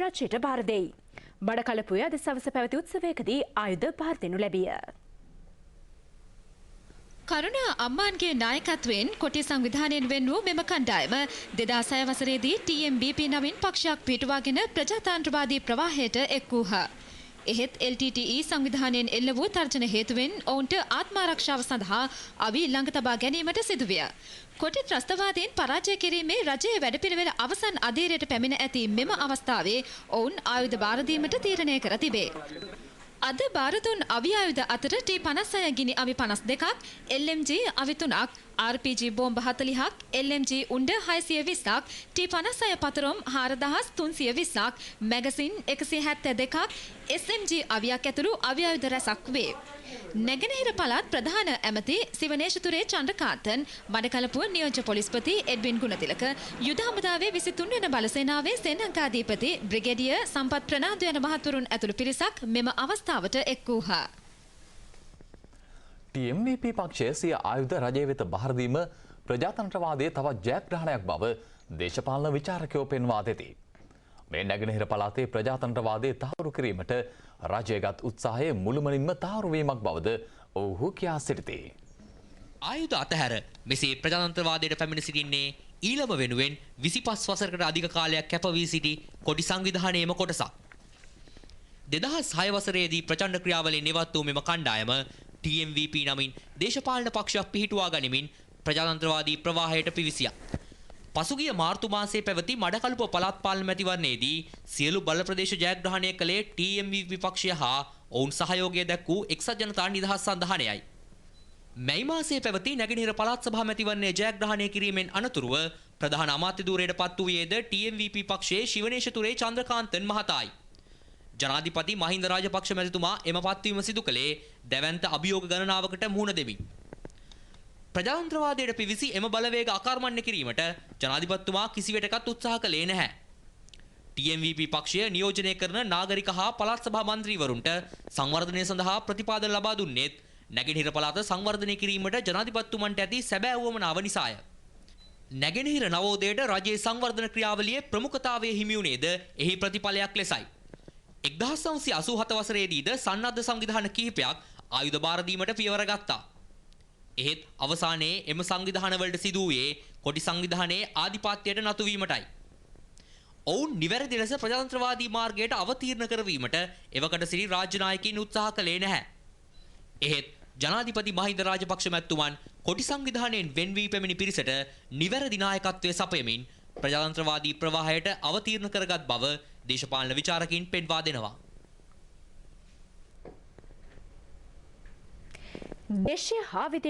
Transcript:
රජයට බාර දෙයි. බඩකලපුවේ අද සවස පැවති උත්සවයකදී ආයුධ බාර දෙනු ලැබිය. කරුණා අම්මාන්ගේ නායකත්වයෙන් කොටි සංවිධානයෙන් වෙන් වූ මෙම කණ්ඩායම 2006 වසරේදී TMBP නමින් පක්ෂයක් පිටුවාගෙන ප්‍රජාතන්ත්‍රවාදී ප්‍රවාහයට එක් වූහ. එහෙත් LTTE සංවිධානයෙන් එල්ල වූ තර්ජන හේතුවෙන් ඔවුන්ට ආත්මාරක්ෂාව සඳහා අවි ළඟ තබා ගැනීමට සිදුවිය. කොටි ත්‍රස්තවාදීන් පරාජය කිරීමේ රජයේ වැඩපිළිවෙල අවසන් අධීරයට පැමිණ ඇති මෙම අවස්ථාවේ ඔවුන් ආයුධ බාර දීමට තීරණය කර තිබේ. අද බාර දුන් අවි ආයුධ අතර T56 ගිනි අවි 52ක්, LMG අවි 3ක්, RPG බෝම්බ 40ක්, LMG උණ්ඩ 620ක්, T56 පතරොම් 4320ක්, මැගසින් 172ක්, SMG අවියක් ඇතුළු අවි ආයුධ රැසක් වේ. නැගෙනහිර පළාත් ප්‍රධාන ඇමති සිවනේශතුරේ චන්ද්‍රකාන්තන්, මඩකලපුව නියෝජ්‍ය පොලිස්පති එඩ්වින් ගුණතිලක, යුද හමුදාවේ 23 වන බලසේනාවේ සේනාංකාධිපති බ්‍රිගේඩියර් සම්පත් ප්‍රනාන්දු යන මහත්වරුන් ඇතුළු පිරිසක් මෙම අවස්ථාවට එක් වූහ. TMVP පක්ෂය සිය ආයුධ රජය වෙත බහර දීම ප්‍රජාතන්ත්‍රවාදයේ තවත් ජයග්‍රහණයක් බව දේශපාලන විචාරකයෝ පෙන්වා දෙති. මේ නැගෙනහිර පළාතේ ප්‍රජාතන්ත්‍රවාදයේ තහවුරු කිරීමට රජයගත් උත්සාහයේ මුළුමනින්ම තහවුරු වීමක් බවද ඔවුහු කියා සිටිති. ආයුධ අතහැර මෙසේ ප්‍රජාතන්ත්‍රවාදයට පැමිණ සිටින්නේ ඊළම වෙනුවෙන් 25 වසරකට අධික කාලයක් කැප වී සිටි කොටි සංවිධානයේම කොටසක්. 2006 වසරේදී ප්‍රචණ්ඩ ක්‍රියාවලින් ඉවත් වූ මෙම කණ්ඩායම TMVP නමින් දේශපාලන පක්ෂයක් පිහිටුවා ගනිමින් ප්‍රජාතන්ත්‍රවාදී ප්‍රවාහයට පිවිසියා. පසුගිය මාර්තු මාසයේ පැවති මඩකලපුව පළාත් පාලන මැතිවරණයේදී සියලු බල ප්‍රදේශ ජයග්‍රහණය කළේ TMVP පක්ෂය හා ඔවුන් සහයෝගය දැක් වූ එක්සත් ජනතා නිදහස් සන්ධානයයි. මැයි මාසයේ පැවති නැගෙනහිර පළාත් සභා මැතිවරණයේ ජයග්‍රහණය කිරීමෙන් අනතුරුව ප්‍රධාන අමාත්‍ය ධූරයට පත් වූයේද TMVP පක්ෂයේ ශිවනේශතුරේ චන්ද්‍රකාන්තන් මහතායි. ජනාධිපති මහින්ද රාජපක්ෂ මැතිතුමා එම පත්වීම සිදු කළේ දැවැන්ත අභියෝග ගණනාවකට මුහුණ දෙමින්. ප්‍රජාතන්ත්‍රවාදයට පිවිසි එම බලවේග අකර්මණ්‍ය කිරීමට ජනාධිපතිතුමා කිසිවෙටකත් උත්සාහ කළේ නැහැ. TMVP පක්ෂය නියෝජනය කරන නාගරික හා පළාත් සභා මන්ත්‍රීවරුන්ට සංවර්ධනය සඳහා ප්‍රතිපාදන ලබා දුන්නේත් නැගෙනහිර පළාත සංවර්ධනය කිරීමට ජනාධිපතිතුමන්ට ඇති සැබෑ වුවමනාව නිසාය. නැගෙනහිර නවෝදයට රජයේ සංවර්ධන ක්‍රියාවලියේ ප්‍රමුඛතාවය හිමි වුණේද එහි ප්‍රතිඵලයක් ලෙසයි. 1987 වසරේදීද සන්නද්ධ සංවිධාන කිහිපයක් ආයුධ බාර දීමට පියවර ගත්තා. එහෙත් අවසානයේ එම සංවිධානවලට සිදු වූයේ කොටි සංවිධානයේ ආධිපත්‍යයට නතු වීමටයි. ඔවුන් නිවැරදි ලෙස ප්‍රජාතන්ත්‍රවාදී මාර්ගයට අවතීර්ණ කරවීමට එවකට සිටි රාජ්‍ය නායකයින් උත්සාහ කළේ නැහැ. එහෙත් ජනාධිපති මහින්ද රාජපක්ෂ මැතිතුමන් කොටි සංවිධානයෙන් වෙන් වී පැමිණි පිරිසට නිවැරදි නායකත්වය සපයමින් ප්‍රජාතන්ත්‍රවාදී ප්‍රවාහයට අවතීර්ණ කරගත් බව දේශපාලන විචාරකයින් පෙන්වා දෙනවා. දේශීය හා විදේශීය